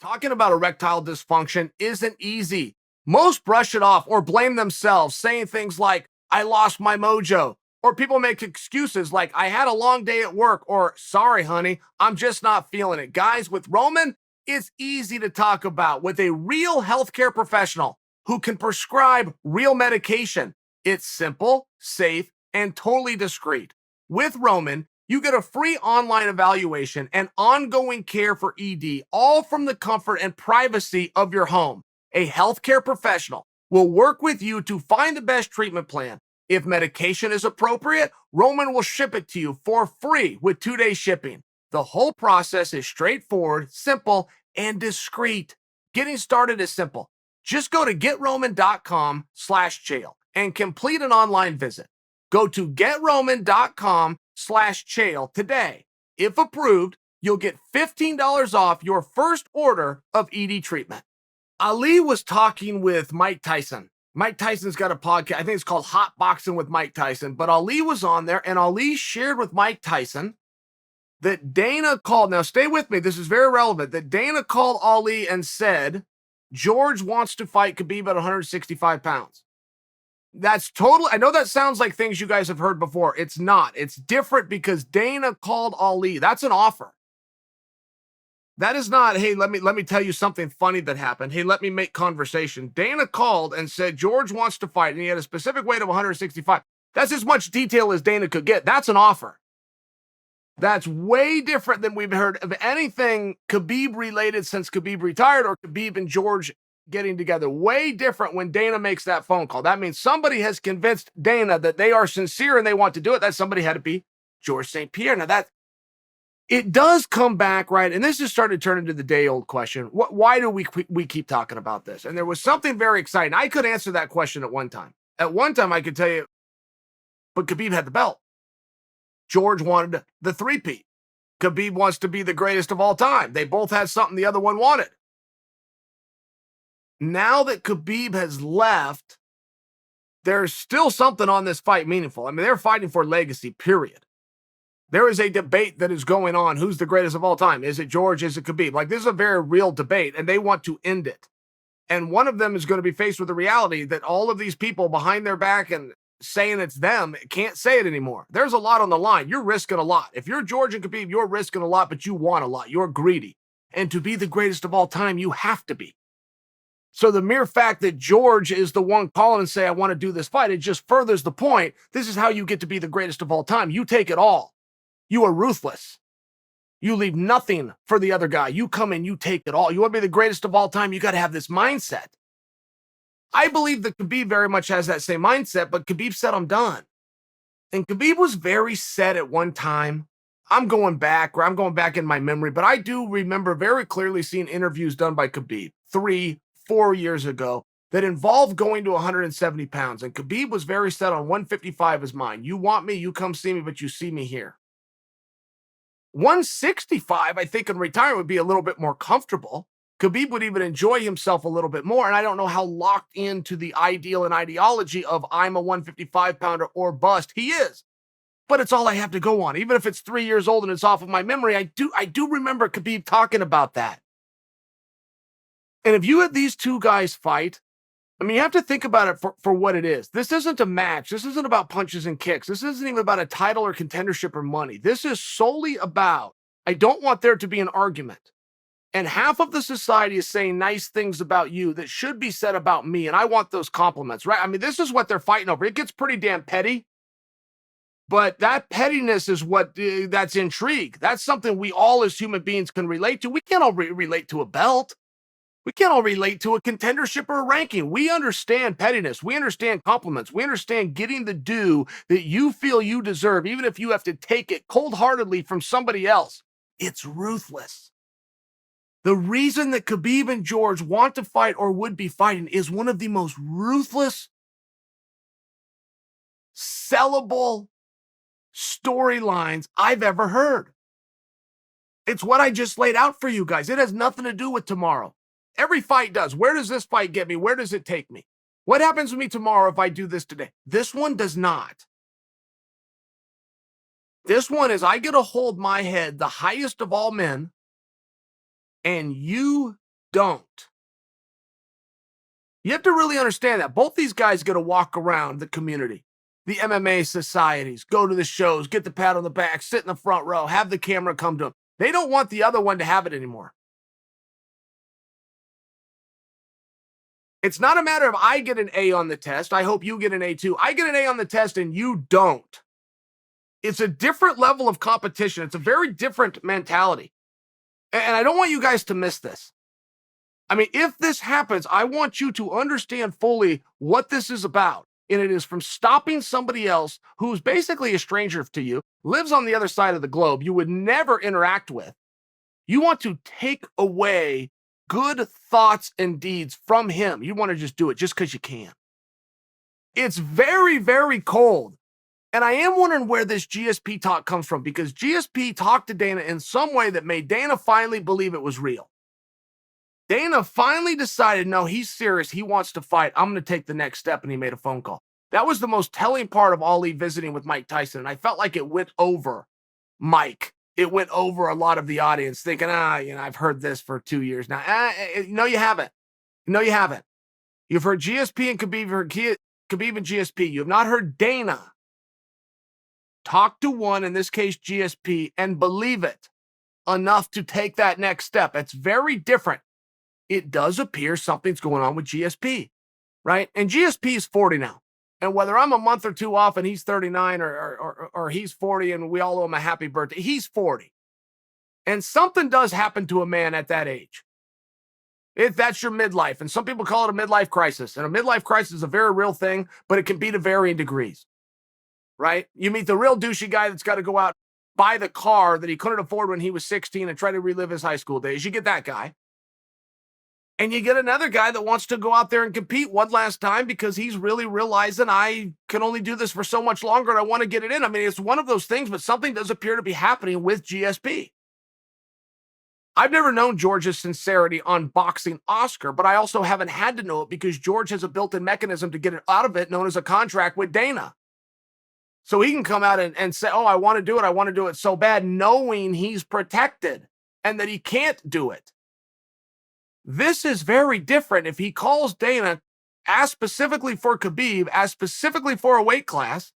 Talking about erectile dysfunction isn't easy. Most brush it off or blame themselves, saying things like, I lost my mojo. Or people make excuses like, I had a long day at work, or sorry, honey, I'm just not feeling it. Guys, with Roman, it's easy to talk about with a real healthcare professional who can prescribe real medication. It's simple, safe, and totally discreet. With Roman, you get a free online evaluation and ongoing care for ED, all from the comfort and privacy of your home. A healthcare professional will work with you to find the best treatment plan. If medication is appropriate, Roman will ship it to you for free with 2-day shipping. The whole process is straightforward, simple, and discreet. Getting started is simple. Just go to getroman.com/Chael and complete an online visit. Go to getroman.com/Chael today. If approved, you'll get $15 off your first order of ED treatment. Ali was talking with Mike Tyson. Mike Tyson's got a podcast. I think it's called Hot Boxing with Mike Tyson. But Ali was on there, and Ali shared with Mike Tyson that Dana called. Now, stay with me. This is very relevant. That Dana called Ali and said, George wants to fight Khabib at 165 pounds. That's total. I know that sounds like things you guys have heard before. It's not. It's different because Dana called Ali. That's an offer. That is not, hey, let me tell you something funny that happened. Hey, let me make conversation. Dana called and said George wants to fight, and he had a specific weight of 165. That's as much detail as Dana could get. That's an offer. That's way different than we've heard of anything Khabib related since Khabib retired or Khabib and George getting together. Way different when Dana makes that phone call. That means somebody has convinced Dana that they are sincere and they want to do it. That somebody had to be George St-Pierre. Now that it does come back, right? And this is starting to turn into the day-old question. Why do we keep talking about this? And there was something very exciting. I could answer that question at one time. At one time, I could tell you, but Khabib had the belt. George wanted the three-peat. Khabib wants to be the greatest of all time. They both had something the other one wanted. Now that Khabib has left, there's still something on this fight meaningful. I mean, they're fighting for legacy, period. There is a debate that is going on. Who's the greatest of all time? Is it George? Is it Khabib? Like, this is a very real debate, and they want to end it. And one of them is going to be faced with the reality that all of these people behind their back and saying it's them can't say it anymore. There's a lot on the line. You're risking a lot. If you're George and Khabib, you're risking a lot, but you want a lot. You're greedy. And to be the greatest of all time, you have to be. So the mere fact that George is the one calling and say, I want to do this fight, it just furthers the point. This is how you get to be the greatest of all time. You take it all. You are ruthless. You leave nothing for the other guy. You come in, you take it all. You want to be the greatest of all time, you got to have this mindset. I believe that Khabib very much has that same mindset, but Khabib said, I'm done. And Khabib was very set at one time. I'm going back in my memory, but I do remember very clearly seeing interviews done by Khabib 3-4 years ago that involved going to 170 pounds. And Khabib was very set on 155 is mine. You want me, you come see me, but you see me here. 165, I think in retirement would be a little bit more comfortable. Khabib would even enjoy himself a little bit more. And I don't know how locked into the ideal and ideology of I'm a 155 pounder or bust he is. But it's all I have to go on. Even if it's 3 years old and it's off of my memory, I do remember Khabib talking about that. And if you had these two guys fight, I mean, you have to think about it for what it is. This isn't a match. This isn't about punches and kicks. This isn't even about a title or contendership or money. This is solely about, I don't want there to be an argument. And half of the society is saying nice things about you that should be said about me. And I want those compliments, right? I mean, this is what they're fighting over. It gets pretty damn petty. But that pettiness is what that's intrigue. That's something we all as human beings can relate to. We can't all relate to a belt. We can't all relate to a contendership or a ranking. We understand pettiness. We understand compliments. We understand getting the due that you feel you deserve, even if you have to take it cold-heartedly from somebody else. It's ruthless. The reason that Khabib and George want to fight or would be fighting is one of the most ruthless, sellable storylines I've ever heard. It's what I just laid out for you guys. It has nothing to do with tomorrow. Every fight does. Where does this fight get me? Where does it take me? What happens to me tomorrow if I do this today? This one does not. This one is I get to hold my head, the highest of all men, and you don't. You have to really understand that. Both these guys get to walk around the community, the MMA societies, go to the shows, get the pat on the back, sit in the front row, have the camera come to them. They don't want the other one to have it anymore. It's not a matter of I get an A on the test. I hope you get an A too. I get an A on the test and you don't. It's a different level of competition. It's a very different mentality. And I don't want you guys to miss this. I mean, if this happens, I want you to understand fully what this is about. And it is from stopping somebody else who's basically a stranger to you, lives on the other side of the globe, you would never interact with. You want to take away good thoughts and deeds from him. You want to just do it just because you can. It's very, very cold. And I am wondering where this GSP talk comes from, because GSP talked to Dana in some way that made Dana finally believe it was real. Dana finally decided, no, he's serious. He wants to fight. I'm going to take the next step. And he made a phone call. That was the most telling part of Ali visiting with Mike Tyson. And I felt like it went over Mike. It went over a lot of the audience thinking, I've heard this for 2 years now. No, you haven't. No, you haven't. You've heard GSP and Khabib, you've heard Khabib and GSP. You have not heard Dana talk to one, in this case GSP, and believe it enough to take that next step. It's very different. It does appear something's going on with GSP, right? And GSP is 40 now. And whether I'm a month or two off and he's 39 or he's 40 and we all owe him a happy birthday, he's 40. And something does happen to a man at that age. If that's your midlife, and some people call it a midlife crisis. And a midlife crisis is a very real thing, but it can be to varying degrees, right? You meet the real douchey guy that's got to go out, buy the car that he couldn't afford when he was 16 and try to relive his high school days. You get that guy. And you get another guy that wants to go out there and compete one last time because he's really realizing I can only do this for so much longer and I want to get it in. I mean, it's one of those things, but something does appear to be happening with GSP. I've never known George's sincerity on boxing Oscar, but I also haven't had to know it because George has a built-in mechanism to get it out of it known as a contract with Dana. So he can come out and say, I want to do it. I want to do it so bad, knowing he's protected and that he can't do it. This is very different. If he calls Dana, asks specifically for Khabib, asks specifically for a weight class,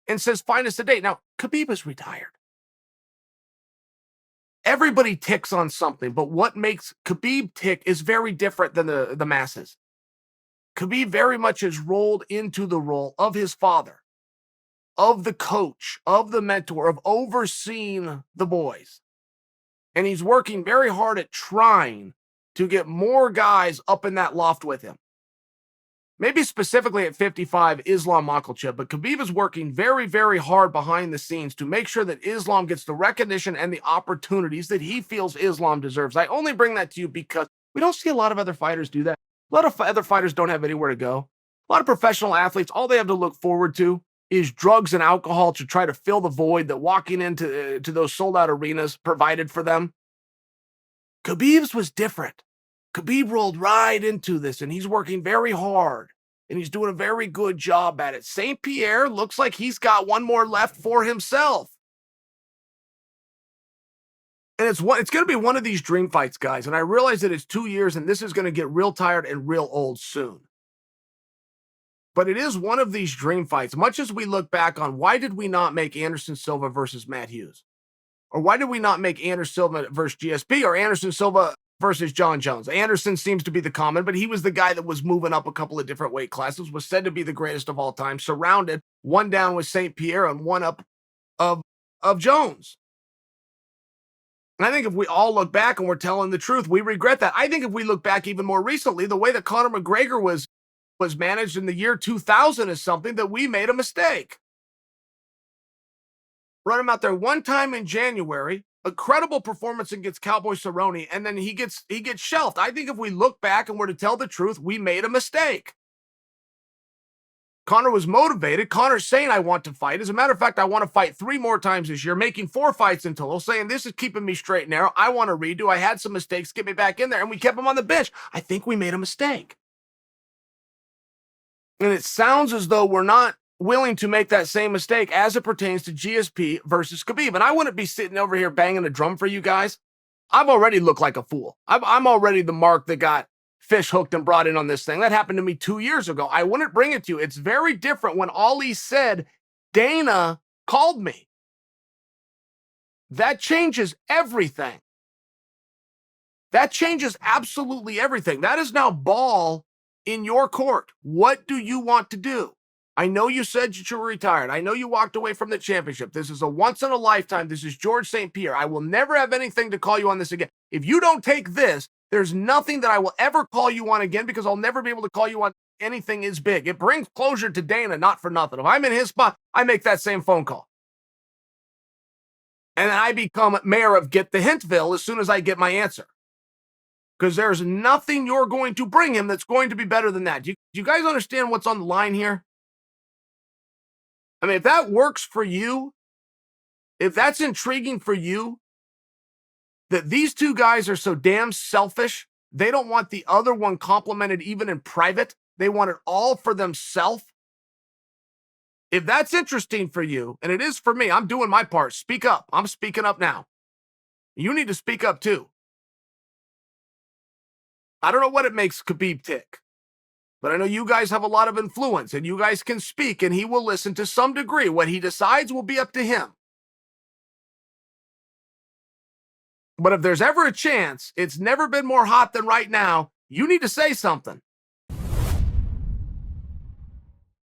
and says, find us a date. Now, Khabib is retired. Everybody ticks on something, but what makes Khabib tick is very different than the masses. Khabib very much is rolled into the role of his father, of the coach, of the mentor, of overseeing the boys. And he's working very hard at trying to get more guys up in that loft with him. Maybe specifically at 55, Islam Makhachev, but Khabib is working very, very hard behind the scenes to make sure that Islam gets the recognition and the opportunities that he feels Islam deserves. I only bring that to you because we don't see a lot of other fighters do that. A lot of other fighters don't have anywhere to go. A lot of professional athletes, all they have to look forward to is drugs and alcohol to try to fill the void that walking into those sold-out arenas provided for them. Khabib's was different. Khabib rolled right into this, and he's working very hard, and he's doing a very good job at it. St-Pierre looks like he's got one more left for himself. And it's going to be one of these dream fights, guys, and I realize that it's 2 years, and this is going to get real tired and real old soon. But it is one of these dream fights, much as we look back on why did we not make Anderson Silva versus Matt Hughes? Or why did we not make Anderson Silva versus GSP or Anderson Silva versus John Jones? Anderson seems to be the common, but he was the guy that was moving up a couple of different weight classes, was said to be the greatest of all time, surrounded, one down with St-Pierre and one up of Jones. And I think if we all look back and we're telling the truth, we regret that. I think if we look back even more recently, the way that Conor McGregor was managed in the year 2000 is something that we made a mistake. Run him out there one time in January, a credible performance against Cowboy Cerrone, and then he gets shelved. I think if we look back and were to tell the truth, we made a mistake. Conor was motivated. Conor's saying, I want to fight. As a matter of fact, I want to fight 3 more times this year, making 4 fights in total, saying this is keeping me straight and narrow. I want to redo. I had some mistakes. Get me back in there. And we kept him on the bench. I think we made a mistake. And it sounds as though we're not willing to make that same mistake as it pertains to GSP versus Khabib. And I wouldn't be sitting over here banging a drum for you guys I've already looked like a fool. I'm already the mark that got fish hooked and brought in on this thing. That happened to me 2 years ago. I wouldn't bring it to you. It's very different when Ali said, Dana called me. That changes everything. That changes absolutely everything. That is now ball in your court. What do you want to do? I know you said you were retired. I know you walked away from the championship. This is a once in a lifetime. This is George St-Pierre. I will never have anything to call you on this again. If you don't take this, there's nothing that I will ever call you on again because I'll never be able to call you on anything is big. It brings closure to Dana, not for nothing. If I'm in his spot, I make that same phone call. And then I become mayor of Get the Hintville as soon as I get my answer. Because there's nothing you're going to bring him that's going to be better than that. Do you guys understand what's on the line here? I mean, if that works for you, if that's intriguing for you, that these two guys are so damn selfish, they don't want the other one complimented even in private. They want it all for themselves. If that's interesting for you, and it is for me, I'm doing my part. Speak up. I'm speaking up now. You need to speak up too. I don't know what it makes Khabib tick, but I know you guys have a lot of influence and you guys can speak and he will listen to some degree. What he decides will be up to him. But if there's ever a chance, it's never been more hot than right now. You need to say something.